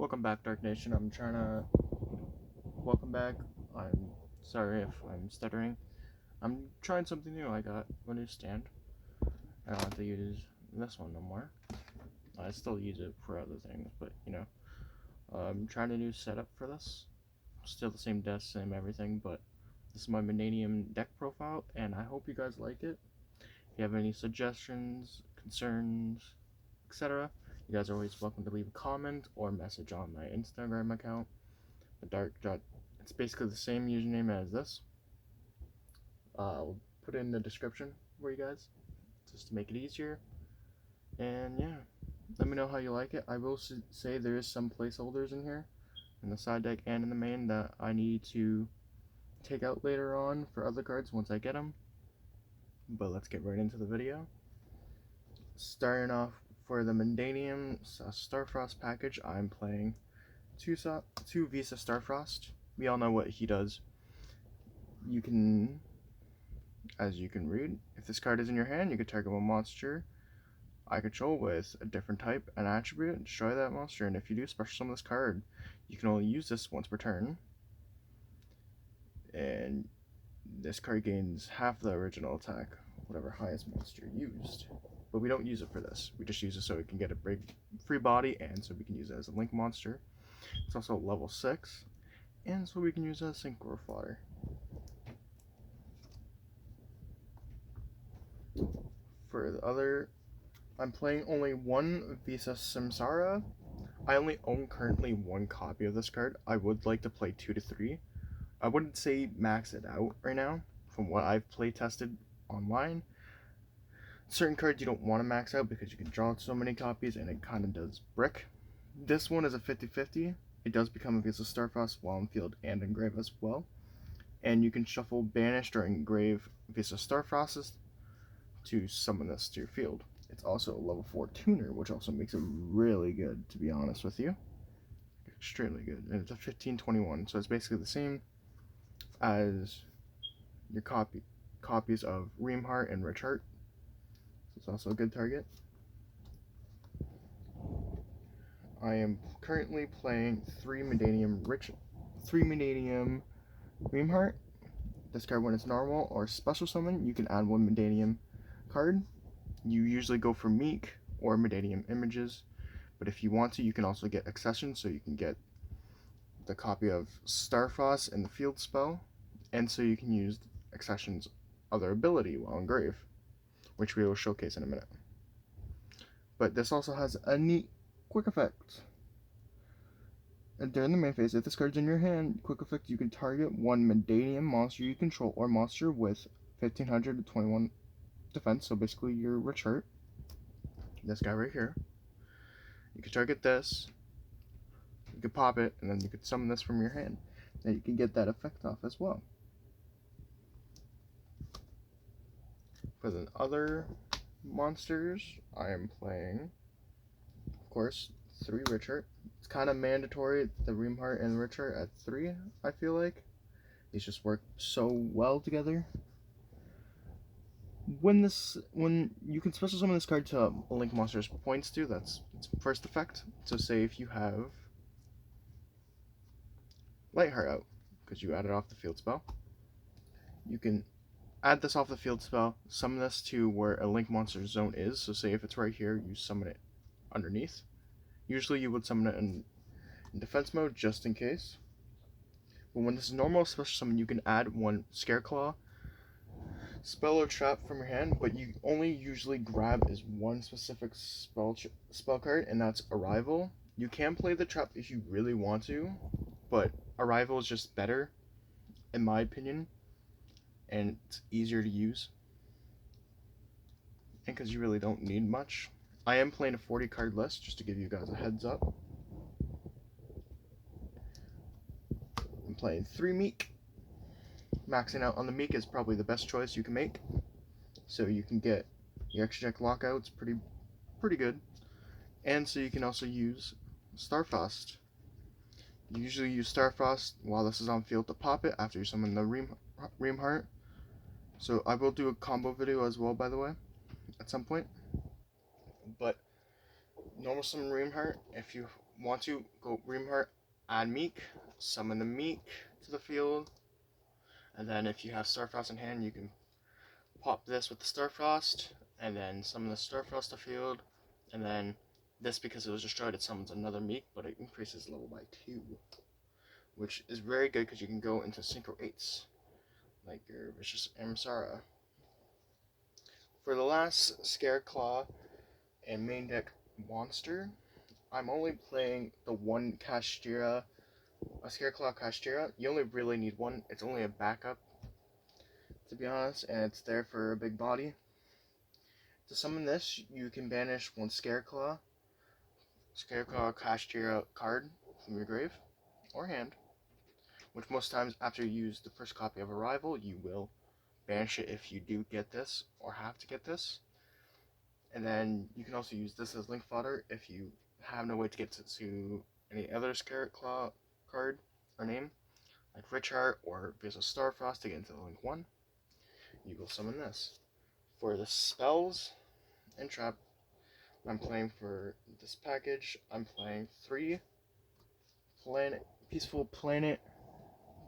Welcome back, Dark Nation. Welcome back. I'm sorry if I'm stuttering. I'm trying something new. I got a new stand. I don't have to use this one no more. I still use it for other things, but I'm trying a new setup for this. Still the same desk, same everything, but this is my mannadium deck profile, and I hope you guys like it. If you have any suggestions, concerns, etc., you guys are always welcome to leave a comment or message on my Instagram account. It's basically the same username as this. I'll put it in the description for you guys, just to make it easier. And yeah, let me know how you like it. I will say there is some placeholders in here, in the side deck and in the main, that I need to take out later on for other cards once I get them. But let's get right into the video. Starting off for the mannadium Starfrost package, I'm playing two Visa Starfrost. We all know what he does. As you can read, if this card is in your hand, you can target a monster I control with a different type and attribute and destroy that monster. And if you do special summon this card, you can only use this once per turn. And this card gains half the original attack, whatever highest monster used. But we don't use it for this. We just use it so we can get a free body, and so we can use it as a link monster. It's also level 6, and so we can use it as Synchro Fodder. For the other, I'm playing only one Visa Samsara. I only own currently one copy of this card. I would like to play 2 to 3. I wouldn't say max it out right now, from what I've play tested online. Certain cards you don't want to max out because you can draw so many copies and it kind of does brick. This one is a 50-50. It does become a Visa Starfrost while in field and in grave as well. And you can shuffle Banished or Engrave Visa Starfrosts to summon this to your field. It's also a level 4 tuner, which also makes it really good, to be honest with you. Extremely good. And it's a 15-21, so it's basically the same as your copies of Reamheart and Richart. It's also a good target. I am currently playing 3 mannadium Reamheart. This card, when it's normal or special summon, you can add 1 mannadium card. You usually go for Meek or mannadium images, but if you want to, you can also get accession, so you can get the copy of Starfrost in the field spell, and so you can use accession's other ability while in grave, which we will showcase in a minute. But this also has a neat quick effect. And during the main phase, if this card's in your hand, quick effect, you can target 1 mannadium monster you control or monster with 1500 to 21 defense, so basically your Richart, this guy right here. You can target this, you can pop it, and then you could summon this from your hand. And you can get that effect off as well. For the other monsters, I am playing, of course, 3 Richart. It's kind of mandatory, the Reamheart and Richart at 3, I feel like. These just work so well together. When you can special summon this card to a link monster's points to, that's its first effect. So say if you have Lightheart out, because you added off the field spell, you can add this off the field spell, summon this to where a link monster zone is. So say if it's right here, you summon it underneath. Usually you would summon it in defense mode just in case. But when this is normal special summon, you can add 1 Scareclaw spell or trap from your hand, but you only usually grab is 1 specific spell card, and that's Arrival. You can play the trap if you really want to, but Arrival is just better, in my opinion, and it's easier to use, and because you really don't need much. I am playing a 40 card list, just to give you guys a heads up. I'm playing 3 Meek. Maxing out on the Meek is probably the best choice you can make, so you can get your extra deck lockouts pretty good, and so you can also use Starfrost. You usually use Starfrost while this is on field to pop it after you summon the Reamheart. So I will do a combo video as well, by the way, at some point. But normal summon Reamheart. If you want to go Reamheart, add Meek, summon the Meek to the field, and then if you have Starfrost in hand, you can pop this with the Starfrost, and then summon the Starfrost to field, and then this, because it was destroyed, it summons another Meek, but it increases level by 2, which is very good because you can go into Synchro 8s, like your Vicious Amsara. For the last Scareclaw and main deck monster, I'm only playing the one Kashtira, a Scareclaw Kashtira. You only really need one. It's only a backup, to be honest, and it's there for a big body. To summon this, you can banish one Scareclaw Kashtira card from your grave or hand, which most times after you use the first copy of Arrival, you will banish it if you do get this or have to get this. And then you can also use this as link fodder if you have no way to get to any other Scareclaw card or name, like Richard or Visa Starfrost to get into the link 1. You will summon this. For the spells and trap, I'm playing for this package. I'm playing 3 Peaceful Planet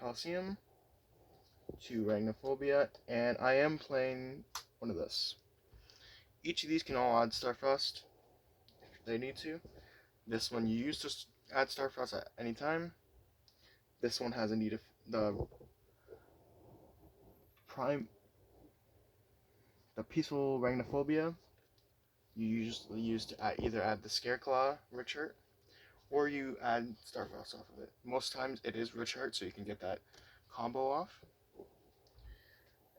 Coliseum, 2 Arachnophobia, and I am playing one of this. Each of these can all add Starfrost if they need to. This one you use to add Starfrost at any time. This one has a need of the Peaceful Arachnophobia. You usually use to either add the Scareclaw Richard, or you add Starfrost off of it. Most times it is Richard, so you can get that combo off.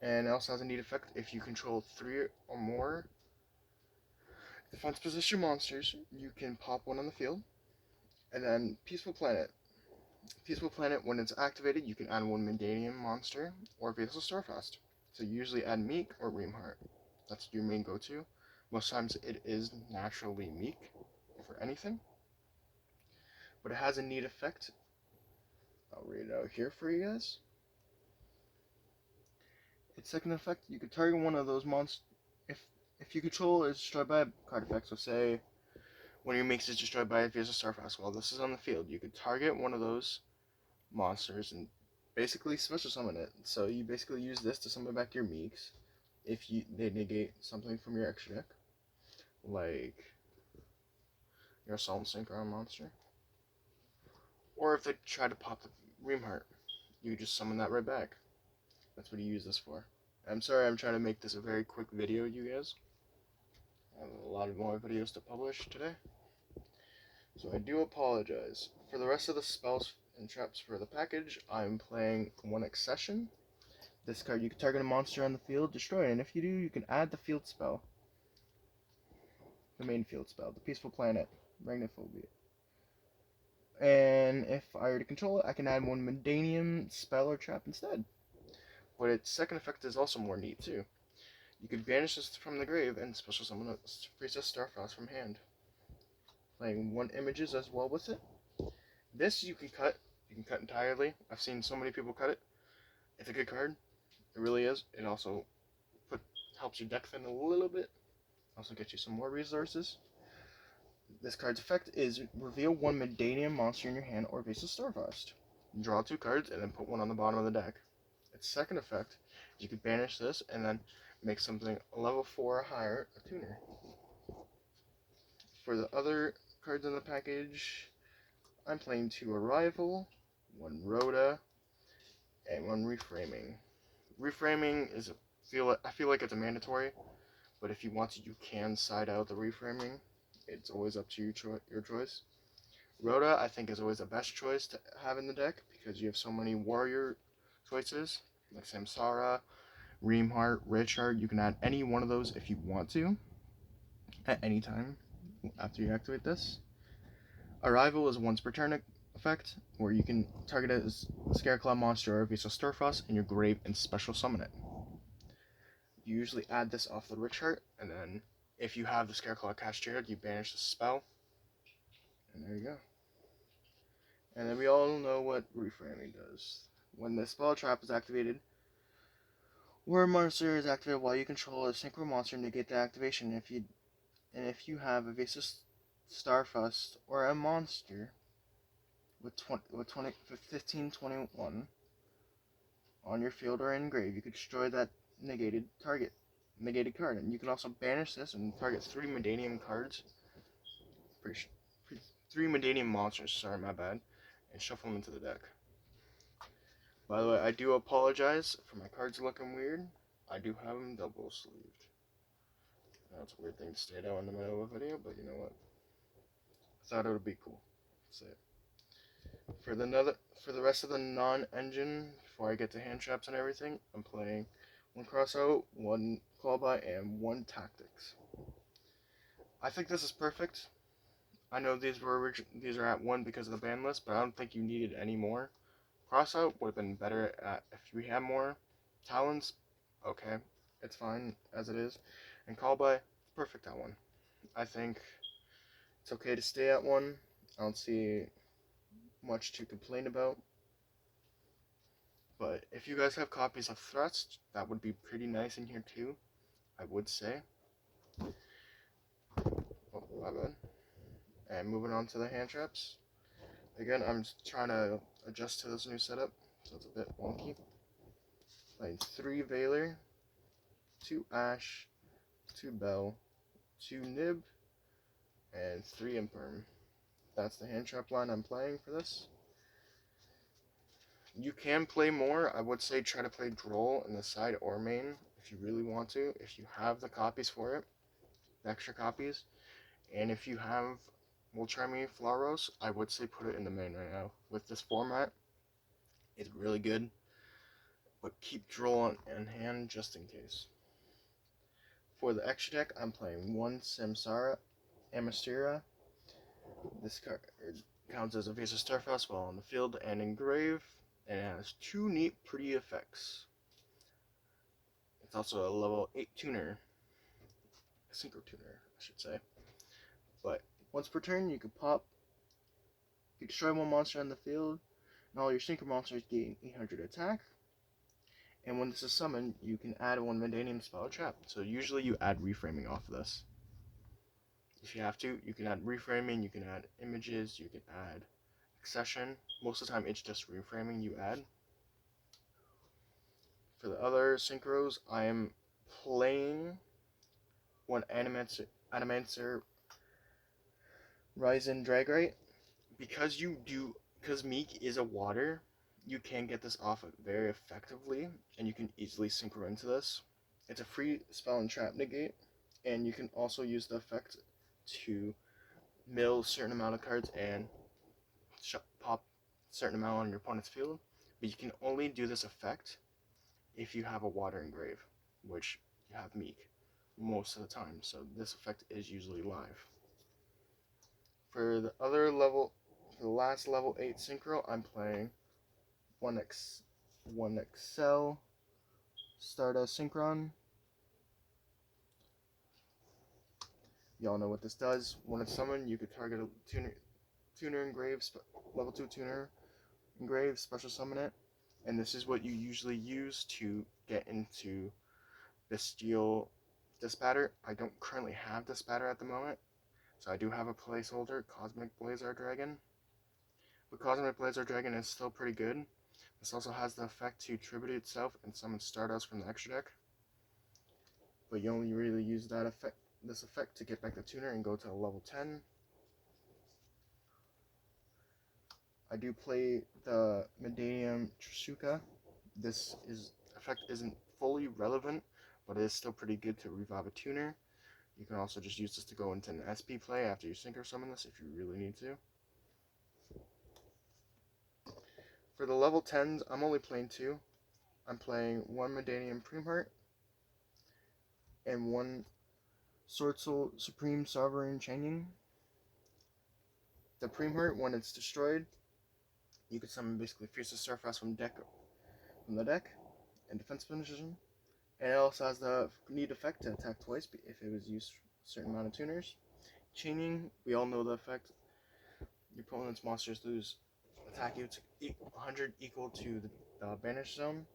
And it also has a neat effect if you control 3 or more defense position monsters, you can pop one on the field. And then Peaceful Planet. Peaceful Planet, when it's activated, you can add one Mannadium monster or Vessel Starfrost. So you usually add Meek or Reamheart. That's your main go-to. Most times it is naturally Meek for anything. But it has a neat effect. I'll read it out here for you guys. Its second effect, you can target one of those monsters. If you control is destroyed by a card effect, so say one of your makes is destroyed by a Visa Starfrost, while this is on the field, you could target one of those monsters and basically special summon it. So you basically use this to summon back your Meeks if they negate something from your extra deck, like your Assault Synchron monster. Or if they try to pop the Reamheart, you just summon that right back. That's what you use this for. I'm sorry, I'm trying to make this a very quick video, you guys. I have a lot more videos to publish today, so I do apologize. For the rest of the spells and traps for the package, I'm playing one Accession. This card, you can target a monster on the field, destroy it, and if you do, you can add the field spell. The main field spell, the Peaceful Planet, Arachnophobia. And if I were to control it, I can add one Mannadium spell or trap instead. But its second effect is also more neat too. You could banish this from the grave and special summon a Priestess Starfrost from hand. Playing 1 images as well with it. This you can cut. You can cut entirely. I've seen so many people cut it. It's a good card. It really is. It also helps your deck thin a little bit. Also gets you some more resources. This card's effect is reveal 1 Mannadium monster in your hand or Vessel Starfrost. Draw 2 cards and then put 1 on the bottom of the deck. Its second effect, you could banish this and then make something level 4 or higher, a tuner. For the other cards in the package, I'm playing 2 Arrival, 1 Rhoda, and 1 Reframing. Reframing is I feel like it's a mandatory, but if you want to, you can side out the Reframing. It's always up to your choice. Rhoda, I think, is always the best choice to have in the deck because you have so many warrior choices, like Samsara, Reamheart, Richard. You can add any one of those if you want to, at any time after you activate this. Arrival is once per turn effect, where you can target a Scareclaw monster or Vessel Starfrost in your grave and special summon it. You usually add this off the Richard, and then if you have the Scareclaw Kashtira, you banish the spell, and there you go. And then we all know what Reframing does. When the spell trap is activated, or a monster is activated while you control a synchro monster, negate the activation. If you have a Vessel Starfust or a monster with 1521 on your field or in grave, you could destroy that negated card, and you can also banish this and target 3 mannadium cards, three mannadium monsters. Sorry, my bad, and shuffle them into the deck. By the way, I do apologize for my cards looking weird. I do have them double sleeved. That's a weird thing to state out in the middle of a video, but you know what? I thought it would be cool. That's it. For the rest of the non-engine, before I get to hand traps and everything, I'm playing 1 crossout, 1 clawby, and 1 tactics. I think this is perfect. I know these are at 1 because of the ban list, but I don't think you needed any more. Crossout would have been better if we had more. Talons, okay, it's fine as it is. And callby, perfect at 1. I think it's okay to stay at 1. I don't see much to complain about. But if you guys have copies of threats, that would be pretty nice in here too, I would say. Oh, my bad. And moving on to the hand traps. Again, I'm trying to adjust to this new setup, so it's a bit wonky. Playing 3 Veiler, 2 Ash, 2 Bell, 2 Nib, and 3 Imperm. That's the hand trap line I'm playing for this. You can play more. I would say try to play Droll in the side or main if you really want to, if you have the copies for it, the extra copies. And if you have Voltrammy Flaros, I would say put it in the main right now. With this format, it's really good, but keep Droll in hand just in case. For the extra deck, I'm playing 1 Samsara Amastera. This card counts as a Visa Starfast while on the field and in grave, and it has 2 neat, pretty effects. It's also a level 8 tuner, a synchro tuner, I should say. But once per turn, you can destroy 1 monster on the field, and all your synchro monsters gain 800 attack. And when this is summoned, you can add 1 mannadium spell or trap. So usually you add reframing off of this. If you have to, you can add reframing, you can add images, you can add accession. Most of the time it's just reframing you add. For the other synchros, I am playing 1 Animancer Ryzen Dragrite. Because Meek is a water, you can get this off very effectively, and you can easily synchro into this. It's a free spell and trap negate, and you can also use the effect to mill a certain amount of cards and pop a certain amount on your opponent's field. But you can only do this effect if you have a water engrave, which you have Meek most of the time, so this effect is usually live. For the last level 8 synchro, I'm playing 1 Excel Stardust Synchron. Y'all know what this does. When it's summoned, you could target a tuner engrave, level 2 tuner engrave, special summon it. And this is what you usually use to get into Bestial Dispatter. I don't currently have Dispatter at the moment, so I do have a placeholder, Cosmic Blazar Dragon. But Cosmic Blazar Dragon is still pretty good. This also has the effect to tribute itself and summon Stardust from the extra deck. But you only really use this effect to get back the tuner and go to level 10. I do play the Mannadium Trisuka. This effect isn't fully relevant, but it is still pretty good to revive a tuner. You can also just use this to go into an SP play after you synchro summon this if you really need to. For the level 10s, I'm only playing 2. I'm playing 1 Mannadium Primheart and 1 Sword Soul Supreme Sovereign Chaining. The Primheart, when it's destroyed, you can summon basically Fierce Starfast from the deck in defense position. And it also has the neat effect to attack twice if it was used a certain amount of tuners. Chaining, we all know the effect. Your opponent's monsters lose attack you to 100 equal to the banish zone.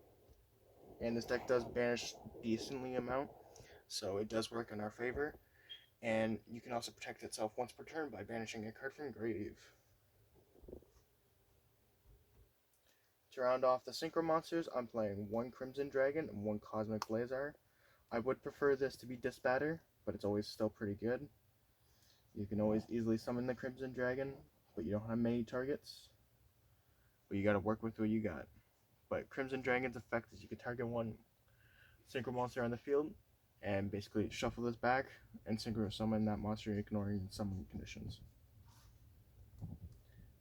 And this deck does banish decently amount, so it does work in our favor. And you can also protect itself once per turn by banishing a card from grave. To round off the Synchro monsters, I'm playing 1 Crimson Dragon and 1 Cosmic Blazar. I would prefer this to be Disbatter, but it's always still pretty good. You can always easily summon the Crimson Dragon, but you don't have many targets. But you gotta work with what you got. But Crimson Dragon's effect is you can target 1 Synchro monster on the field, and basically shuffle this back and Synchro summon that monster, ignoring summon conditions.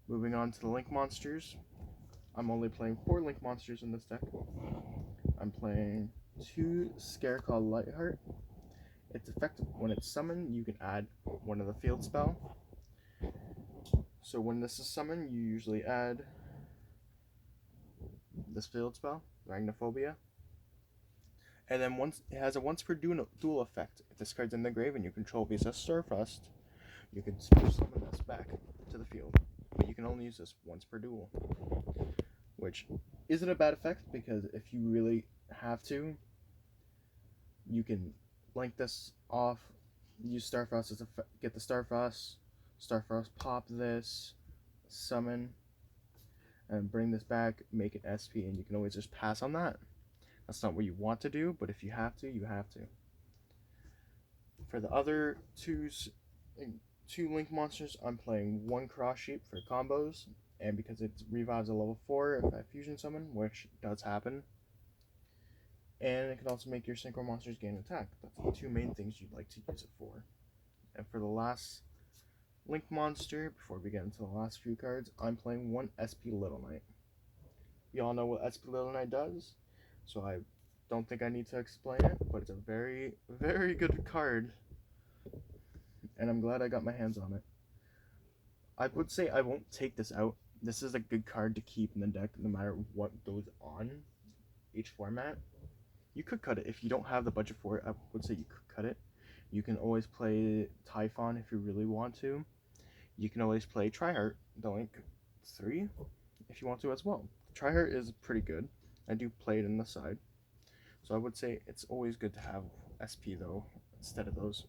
Moving on to the Link monsters. I'm only playing 4 Link monsters in this deck. I'm playing 2 Scareclaw Lightheart. Its effect, when it's summoned, you can add 1 of the field spell. So when this is summoned, you usually add this field spell, Arachnophobia. And then once it has a once per duel effect. If this card's in the grave and you control Visa Starfrost, you can summon this back to the field. But you can only use this once per duel, which isn't a bad effect, because if you really have to, you can link this off, use Starfrost as get the Starfrost pop this, summon, and bring this back, make it SP, and you can always just pass on that. That's not what you want to do, but if you have to, you have to. For the other two Link monsters, I'm playing 1 Cross Sheep for combos, and because it revives a level 4 if I fusion summon, which does happen. And it can also make your Synchro monsters gain attack. That's the 2 main things you'd like to use it for. And for the last Link monster, before we get into the last few cards, I'm playing 1 SP Little Knight. You all know what SP Little Knight does, so I don't think I need to explain it, but it's a very, very good card, and I'm glad I got my hands on it. I would say I won't take this out. This is a good card to keep in the deck no matter what goes on each format. You could cut it if you don't have the budget for it. I would say you could cut it. You can always play Typhon if you really want to. You can always play Triheart, the Link 3, if you want to as well. Triheart is pretty good. I do play it in the side. So I would say it's always good to have SP though, instead of those.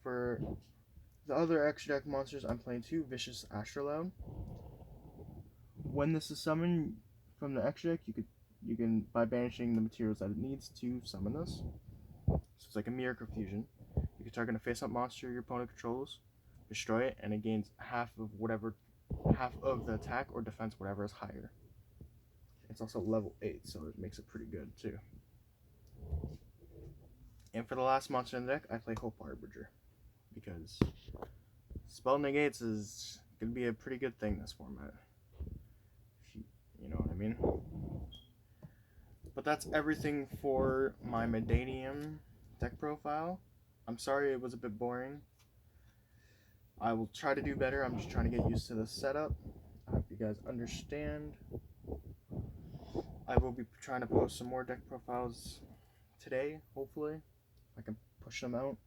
For the other extra deck monsters, I'm playing 2 Vicious Astrolabe. When this is summoned from the extra deck, you can by banishing the materials that it needs to summon this. So it's like a Mirror Fusion. You can target a face-up monster your opponent controls, destroy it, and it gains half of the attack or defense, whatever is higher. It's also level 8, so it makes it pretty good too. And for the last monster in the deck, I play Hope Harbinger, because spell negates is gonna be a pretty good thing this format. If you know what I mean. But that's everything for my Mannadium deck profile. I'm sorry it was a bit boring. I will try to do better. I'm just trying to get used to the setup. I hope you guys understand. I will be trying to post some more deck profiles today, hopefully. I can push them out.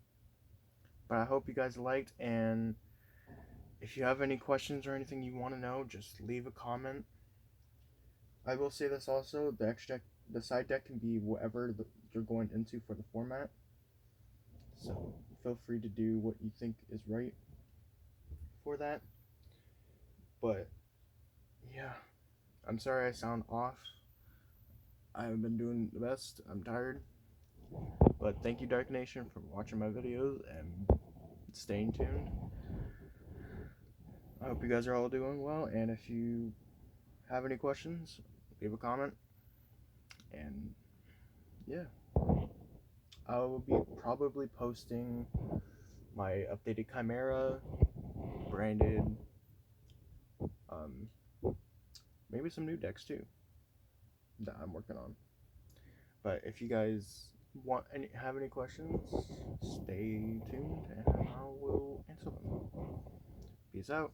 But I hope you guys liked, and if you have any questions or anything you want to know, just leave a comment. I will say this also, the side deck can be whatever you're going into for the format. So feel free to do what you think is right for that. But yeah, I'm sorry I sound off. I haven't been doing the best. I'm tired. But thank you, Dark Nation, for watching my videos and staying tuned. I hope you guys are all doing well, and if you have any questions, leave a comment. And yeah, I will be probably posting my updated Chimera, branded, maybe some new decks too that I'm working on. But if you guys have any questions, stay tuned and I will answer them. Peace out.